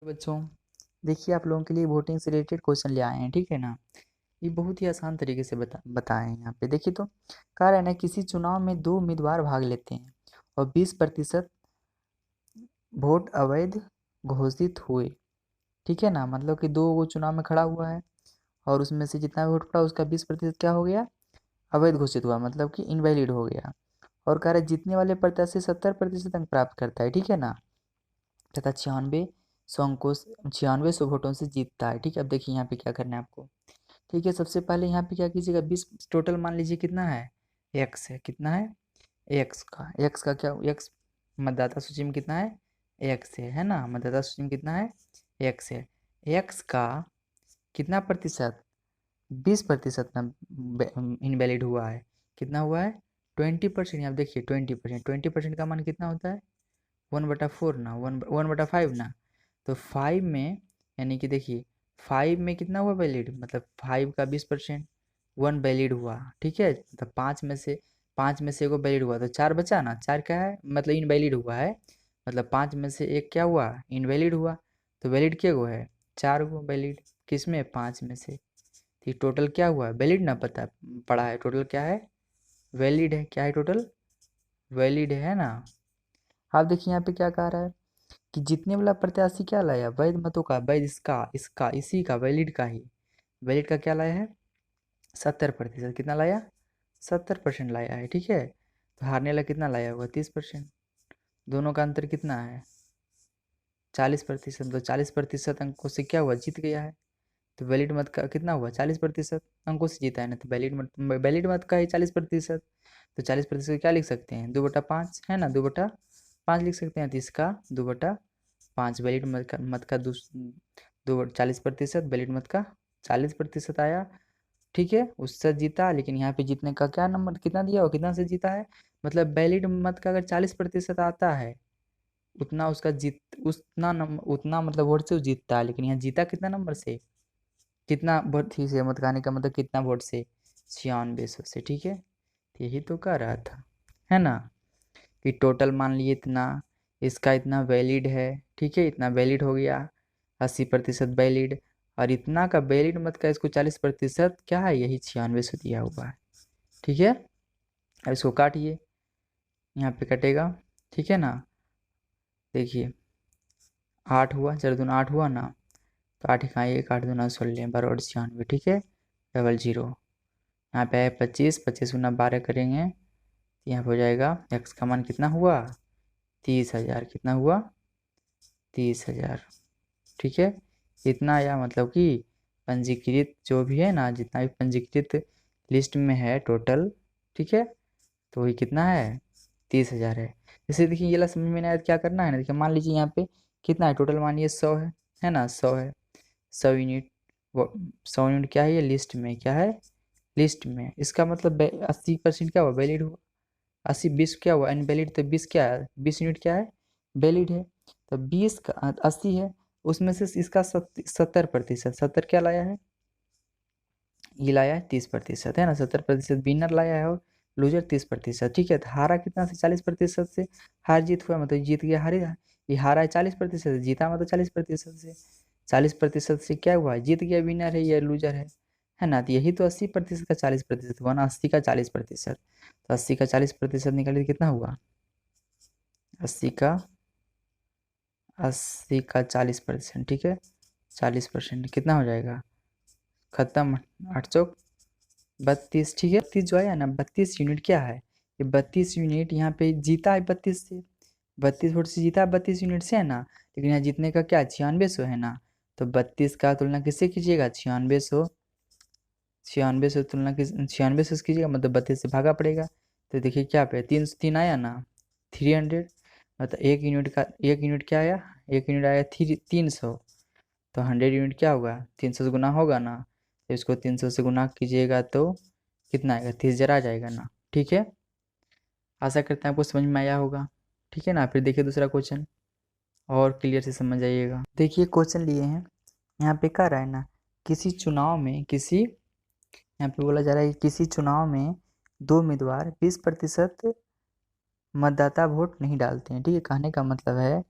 बच्चों, देखिए आप लोगों के लिए वोटिंग से रिलेटेड क्वेश्चन ले आए हैं, ठीक है ना। ये बहुत ही आसान तरीके से बताए हैं। यहाँ पे देखिए तो कह रहा है ना, किसी चुनाव में दो उम्मीदवार भाग लेते हैं और 20% वोट अवैध घोषित हुए, ठीक है ना। मतलब कि दो वो चुनाव में खड़ा हुआ है और उसमें से जितना वोट पड़ा उसका 20% क्या हो गया, अवैध घोषित हुआ, मतलब कि इनवैलिड हो गया। और कह रहा है जीतने वाले प्रत्याशी 70% अंक प्राप्त करता है, ठीक है ना, तथा 96 वोटों से जीतता है। ठीक है, अब देखिए यहाँ पे क्या करना है आपको। ठीक है, सबसे पहले यहाँ पे क्या कीजिएगा, 20 टोटल मान लीजिए कितना है, एक्स है, कितना है, एक्स का क्या, एक्स मतदाता सूची में कितना है, एक्स है ना, मतदाता सूची में कितना है, एक्स है। एक्स का कितना प्रतिशत, 20% ना इनवैलिड हुआ है, कितना हुआ है, 20%। यहाँ देखिए 20%, 20% का मान कितना होता है, 1/4 ना, 1/5 ना। तो 5 में, यानी कि देखिए 5 में कितना हुआ वैलिड, मतलब 5 का 20%, 1 वैलिड हुआ, ठीक है। मतलब 5 में से एगो वैलिड हुआ तो 4 बचा ना, 4 क्या है, मतलब इनवैलिड हुआ है, मतलब 5 में से एक क्या हुआ, इनवैलिड हुआ। तो वैलिड क्या गो है, 4 गो वैलिड, किस में, 5 में से। तो टोटल क्या हुआ, वैलिड ना पता पड़ा है, टोटल क्या है, वैलिड है, क्या है टोटल, वैलिड है ना। आप देखिए यहाँ पे क्या कह रहा है कि जीतने वाला प्रत्याशी क्या लाया, वैध मतों का, वैध इसका इसका इसी का वैलिड का ही, वैलिड का क्या लाया है, 70%। कितना लाया, 70% लाया है, ठीक है। तो हारने वाला कितना लाया होगा, 30%। दोनों का अंतर कितना है, 40%। तो 40% अंकों से क्या हुआ, जीत गया है। तो वैलिड मत का कितना हुआ, 40% अंकों से जीता है ना, तो वैलिड मत का ही 40%। तो 40% क्या लिख सकते हैं, 2/5 है ना, 2/5 लिख सकते हैं। तो इसका 2/5 वैलिड मत का 40%, वैलिड मत का 40% आया, ठीक है, उससे जीता। लेकिन यहाँ पे जीतने का क्या नंबर कितना दिया हो, कितना से जीता है, मतलब वैलिड मत का अगर 40% आता है उतना उसका जीत, उतना मतलब वोट से वो जीतता है। लेकिन यहाँ जीता कितना नंबर से, कितना वोट थी से मत कहने का मतलब कितना वोट से, 9600 से, ठीक है। तो यही तो कह रहा था, है ना, कि टोटल मान लिए इतना, इसका इतना वैलिड है, ठीक है, इतना वैलिड हो गया, 80% वैलिड, और इतना का वैलिड मत का इसको 40% क्या है, यही 9600 दिया हुआ है, ठीक है। अब इसको काटिए, यहाँ पे कटेगा, ठीक है ना। देखिए 8 हुआ, 4×2 8 हुआ ना, तो 8 का 1, 8×2 16, 12 और 96, ठीक है, 00। यहाँ पे है 25, 25×12 करेंगे तो यहाँ पे हो जाएगा, एक्स का मान कितना हुआ, 30,000, कितना हुआ, 30,000, ठीक है। इतना आया, मतलब कि पंजीकृत जो भी है ना, जितना भी पंजीकृत लिस्ट में है टोटल, ठीक है, तो वही कितना है, 30,000 है। जैसे देखिए ये ला समझ में नहीं आया तो क्या करना है ना, देखिए मान लीजिए यहाँ पे कितना है टोटल, मानिए 100 है ना, 100 है, 100 यूनिट, वो 100 यूनिट क्या है, ये लिस्ट में क्या है, लिस्ट में। इसका मतलब 80% क्या हुआ, वैलिड हुआ। 80 20 क्या हुआ, अनवैलिड, तो 20 क्या है, 20 यूनिट क्या है, वैलिड है। तो 20 का 80 है, उसमें से इसका 70%, 70 क्या लाया है, ये लाया है 30%, है ना, 70% विनर लाया है और लूजर 30%, ठीक है। तो हारा कितना से, 40% से, हार जीत हुआ मतलब जीत गया, हारे, ये हारा है 40%, जीता मतलब 40% से, 40% से क्या हुआ, जीत गया, विनर है, ये लूजर है ना। तो यही तो 80% का 40% हुआ ना, 80 का 40%। तो 80 का 40% निकालिए कितना हुआ, 80 का 40%, ठीक है, 40% कितना हो जाएगा, खत्म, 832, ठीक है। 32 जो आया ना, 32 यूनिट क्या है, ये 32 यूनिट यहाँ पे जीता है 32 से, 32 वोट से जीता है 32 यूनिट से, है ना। लेकिन यहाँ जीतने का क्या, 9600 है ना। तो 32 का तुलना किससे कीजिएगा, 9600, 9600 तुलना किस 9600 से कीजिएगा, मतलब 32 से भागा पड़ेगा। तो देखिए क्या पे 3 आया ना, 300, मतलब 1 यूनिट क्या आया, 1 यूनिट आया 300। तो 100 यूनिट क्या होगा, 300 से गुना होगा ना, तो इसको 300 से गुना कीजिएगा तो कितना आएगा, 30,000 आ जाएगा ना, ठीक है। आशा करते हैं आपको समझ में आया होगा, ठीक है ना। फिर देखिए दूसरा क्वेश्चन और क्लियर से समझ आइएगा। देखिए क्वेश्चन लिए हैं, यहाँ पे कह रहा है ना, किसी चुनाव में यहाँ पे बोला जा रहा है कि किसी चुनाव में दो उम्मीदवार 20% मतदाता वोट नहीं डालते हैं, ठीक है। कहने का मतलब है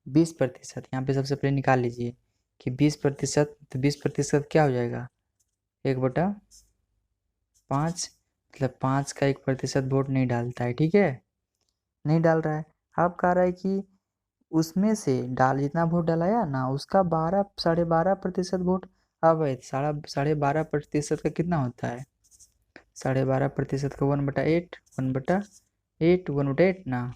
20%, यहाँ पे सबसे पहले निकाल लीजिए कि 20%, तो 20% क्या हो जाएगा 1/5, मतलब 5 का 1% वोट नहीं डालता है, ठीक है, नहीं डाल रहा है। अब कह रहा है कि उसमें से जितना वोट डलाया ना उसका 12.5% वोट अवैध। 12.5% का कितना होता है 12.5% का 1/8, 1/8, 1/8 ना,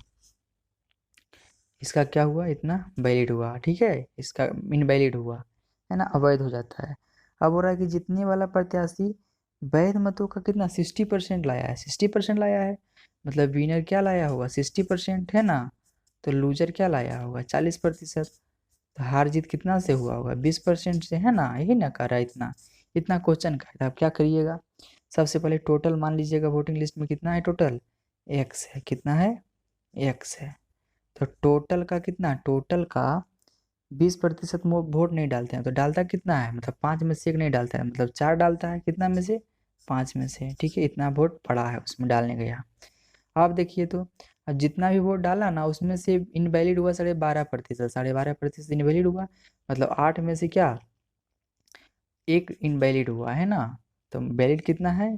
इसका क्या हुआ इतना वैलिड हुआ, ठीक है, इसका इनवैलिड हुआ है ना, अवैध हो जाता है। अब हो रहा है कि जीतने वाला प्रत्याशी वैध मतों का कितना 60% लाया है, 60% लाया है, मतलब विनर क्या लाया होगा 60% है ना, तो लूजर क्या लाया होगा 40%। तो हार जीत कितना से हुआ होगा 20% से, है ना, यही ना कह रहा है, इतना इतना क्वेश्चन का है। अब क्या करिएगा, सबसे पहले टोटल मान लीजिएगा वोटिंग लिस्ट में कितना है, टोटल एक्स है, कितना है एक्स है, तो टोटल का कितना, टोटल का 20% वोट नहीं डालते हैं, तो डालता कितना है, मतलब 5 में से 1 नहीं डालता है, मतलब 4 डालता है, कितना में से 5 में से, ठीक है, इतना वोट पड़ा है उसमें डालने गया। आप देखिए तो अब जितना भी वोट डाला ना उसमें से इनवैलिड हुआ 12.5%, 12.5% इनवैलिड हुआ, मतलब 8 में से क्या 1 इनवैलिड हुआ है ना, तो वैलिड कितना है,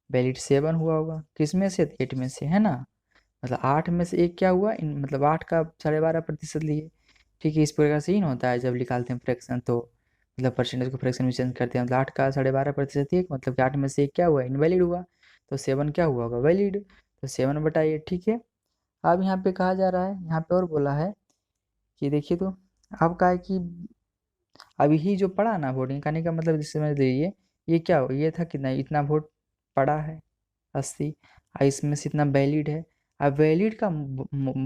वैलिड 7 हुआ होगा, किस में से 8 में से, है ना, मतलब 8 में से 1 क्या हुआ मतलब 8 का 12.5% लिए, ठीक है, इस प्रकार से ही ना होता है जब निकालते हैं फ्रैक्शन, तो मतलब परसेंटेज को फ्रैक्शन में चेंज करते हैं, मतलब 8 का 12.5% 1, मतलब कि 8 में से 1 क्या हुआ इनवैलिड हुआ, तो 7 क्या हुआ होगा वैलिड, तो 7/8, ठीक है। अब यहाँ पे कहा जा रहा है, यहाँ पे और बोला है कि देखिए तो अब कहा है कि अभी ही जो पड़ा ना वोटिंग करने का मतलब जिससे समझ लीजिए ये क्या हो, ये था कितना इतना वोट पड़ा है 80, और इसमें से इतना वैलिड है। अब वैलिड का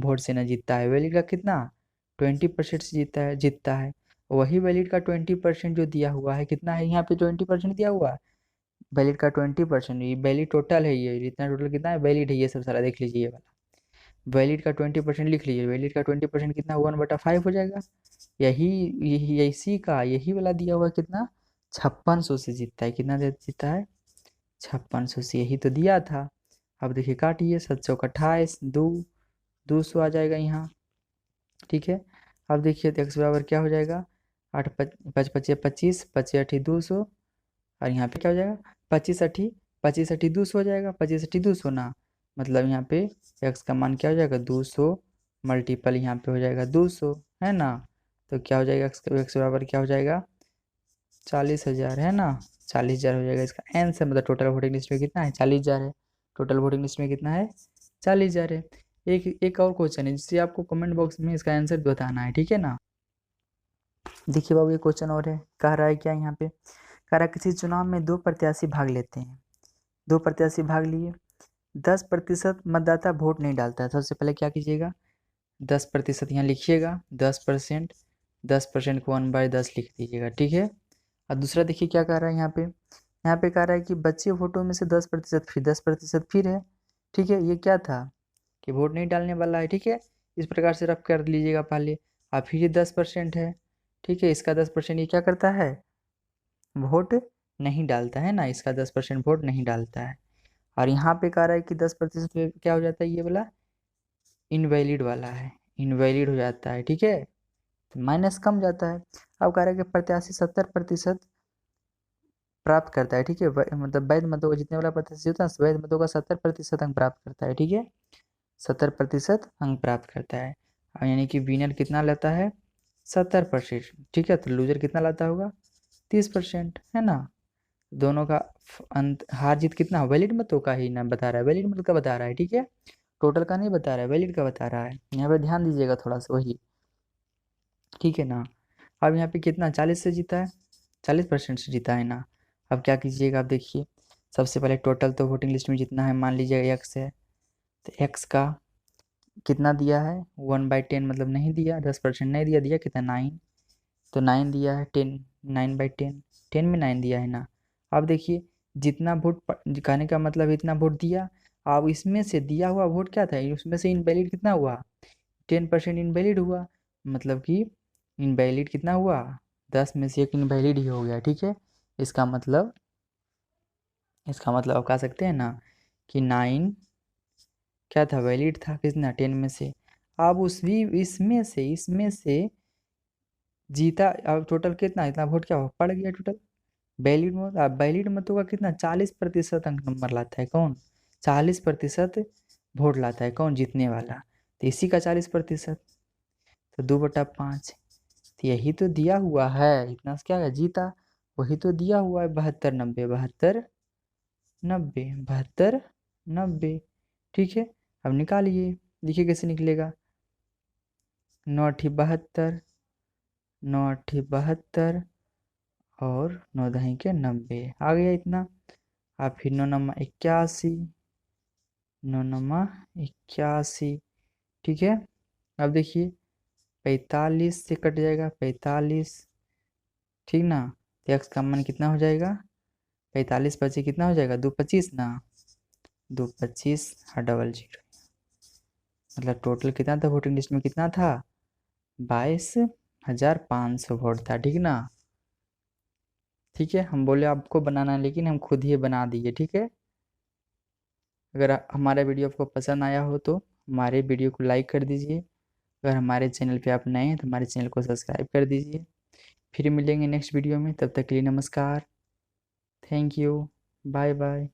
वोट से ना जीतता है, वैलिड का कितना 20% से जीतता है। वही वैलिड का 20% जो दिया हुआ है कितना है, यहाँ पे 20% दिया हुआ है, वैलिड का 20%, ये वैलिड टोटल है, ये इतना टोटल कितना है वैलिड है, ये सब सारा देख लीजिए ये वाला, वैलिड का 20% लिख लीजिए, वैलिड का 20% कितना 1/5 हो जाएगा। यही वाला दिया हुआ कितना 5600 से जीतता है, कितना जीतता है 5600 से, यही तो दिया था। अब देखिए काटिए 728, 200 आ जाएगा यहाँ, ठीक है। अब देखिए तो x बराबर क्या हो जाएगा 8 5 5 25, 25 8 200, और यहाँ पे क्या हो जाएगा 25 8 200 हो जाएगा, 25 8 200 ना, मतलब यहाँ पे x का मान क्या हो जाएगा 200 मल्टीपल यहाँ पे हो जाएगा 200, है ना, तो क्या हो जाएगा x बराबर क्या हो जाएगा 40,000, है ना, 40,000 हो जाएगा इसका आंसर, मतलब टोटल वोटिंग लिस्ट में कितना है 40,000 है, टोटल वोटिंग लिस्ट में कितना है 40,000 है। एक और क्वेश्चन है जिससे आपको कमेंट बॉक्स में इसका आंसर बताना है, ठीक है ना। देखिए बाबू ये क्वेश्चन और है, कह रहा है क्या यहाँ पे, कह रहा है किसी चुनाव में 2 प्रत्याशी भाग लेते हैं, 2 प्रत्याशी भाग लिए, 10% मतदाता वोट नहीं डालता है, सबसे पहले क्या कीजिएगा 10% यहाँ लिखिएगा, 10% को 1/10 लिख दीजिएगा, ठीक है। और दूसरा देखिए क्या कह रहा है यहाँ पे कह रहा है कि बच्चे वोटों में से 10% फिर है, ठीक है, ये क्या था कि वोट नहीं डालने वाला है, ठीक है, इस प्रकार से रफ कर लीजिएगा पहले। अब फिर ये 10% है, ठीक है, इसका 10% ये क्या करता है वोट नहीं डालता है ना, इसका 10% वोट नहीं डालता है। और यहाँ पे कह रहा है कि 10% क्या हो जाता है ये वाला इनवैलिड वाला है, इनवैलिड हो जाता है, ठीक है, तो माइनस कम जाता है। अब कह रहा है कि प्रत्याशी 70% प्राप्त करता है, ठीक है, मतलब वैध मतों का जितने वाला प्रतिशत होता है वैध मतों का 70% अंक प्राप्त करता है, ठीक है, 70% अंक प्राप्त करता है, और यानी कि विनर कितना लेता है 70%, ठीक है, तो लूजर कितना लाता होगा 30%, है ना। दोनों का अंत हार जीत कितना वैलिड मतों का ही ना बता रहा है, वैलिड मत का बता रहा है, ठीक है, टोटल का नहीं बता रहा है, वैलिड का बता रहा है, यहाँ पे ध्यान दीजिएगा थोड़ा सा वही, ठीक है ना। अब यहाँ पे कितना 40 से जीता है, 40% से जीता है ना। अब क्या कीजिएगा, आप देखिए सबसे पहले टोटल तो वोटिंग लिस्ट में जितना है मान लीजिए एक्स है, तो एक्स का कितना दिया है 1/10, मतलब नहीं दिया 10% नहीं दिया, दिया कितना 9, तो 9 दिया है 10, 9/10, 10 में 9 दिया है ना। अब देखिए जितना वोट कहने का मतलब इतना वोट दिया, अब इसमें से दिया हुआ वोट क्या था उसमें से इनवैलिड कितना हुआ 10% इनवैलिड हुआ, मतलब कि इनवैलिड कितना हुआ 10 में से 1 इनवैलिड ही हो गया, ठीक है। इसका मतलब आप कह सकते हैं ना कि 9 क्या था वैलिड था कितना 10 में से, अब इसमें से जीता। अब टोटल कितना, इतना वोट क्या पड़ गया टोटल वैलिड मत। अब वैलिड मतों का कितना 40% अंक नंबर लाता है कौन, 40% वोट लाता है कौन, जीतने वाला। तो इसी का 40%, तो 2/5। तो यही तो दिया हुआ है, इतना से क्या है जीता। वही तो दिया हुआ है 72 90 72 90 72 90। ठीक है, अब निकालिए, देखिए कैसे निकलेगा। 9 × 72, 9 × 72 और 9 × 10 = 90 आ गया इतना। अब फिर 9 × 9 = 81, 9 × 9 = 81। ठीक है, अब देखिए 45 से कट जाएगा 45, ठीक ना। तो एक्स का मान कितना हो जाएगा, 45 बचे कितना हो जाएगा 2 × 25 ना, 2 × 25 और 00। मतलब टोटल कितना था वोटिंग लिस्ट में, कितना था 22,500 वोट था, ठीक ना। ठीक है, हम बोले आपको बनाना है लेकिन हम खुद ही बना दिए। ठीक है, अगर हमारा वीडियो आपको पसंद आया हो तो हमारे वीडियो को लाइक कर दीजिए। अगर हमारे चैनल पे आप नए हैं तो हमारे चैनल को सब्सक्राइब कर दीजिए। फिर मिलेंगे नेक्स्ट वीडियो में, तब तक के लिए नमस्कार, थैंक यू, बाय बाय।